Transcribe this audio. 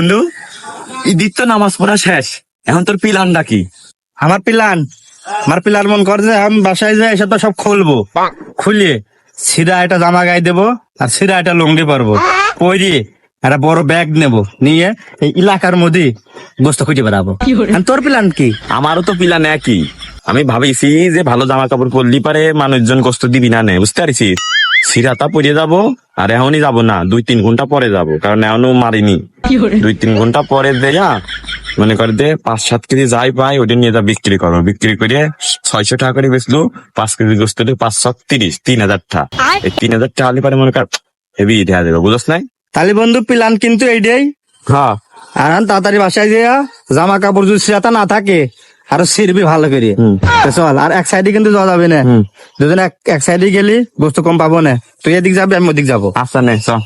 বন্ধু ঈদের তো নামাজ পড়া শেষ, এখন তোর প্ল্যানটা কি? আমার প্ল্যান মন কর যে আমি বাসায় যাই এসব সব খুলবো, খুলিয়ে সিধা একটা জামা গায়ে দেবো আর সিধা একটা লুঙ্গি পরবো, পরিয়ে একটা বড় ব্যাগ নেবো, নিয়ে এই এলাকার মধ্যে গোস্ত খুঁজে বেড়াবো। আর তোর প্ল্যান কি? আমারও তো প্ল্যান একই। আমি ভাবিছি যে ভালো জামা কাপড় পরলি পারে মানুষজন কষ্ট দিবি না, নে বুঝতে পারছি। সিরাতা পরে যাবো, আর এখনই যাবো না, 2-3 ঘন্টা পরে যাবো, কারণ এখনো মারিনি। 2-3 ঘন্টা পরে দেয়া মনে করে দে 5-7 কেজি যাই পাই ওটা নিয়ে যা বিক্রি করো, বিক্রি করে 600 টাকা করে বেচলো। 5 কেজি গোস্ত 530, 3,000 টাকা। এই 3,000 টাকা হলে পারে মনে কর হেভি দেওয়া যাবে, বুঝছ নাই? তাহলে বন্ধু প্ল্যান কিন্তু এইটাই। হ্যাঁ, আর আমি তাড়াতাড়ি বাসায় যাইয়া জামা কাপড় যদি সিরাতা না থাকে আরো ছিড়বি ভালো করে। তো চল, আর এক সাইডে কিন্তু যাওয়া যাবে না, দুজন এক সাইডে গেলি গোস্ত কম পাবো না। তুই এদিক যাবি, আমি ওদিক যাবো। আচ্ছা নে চল।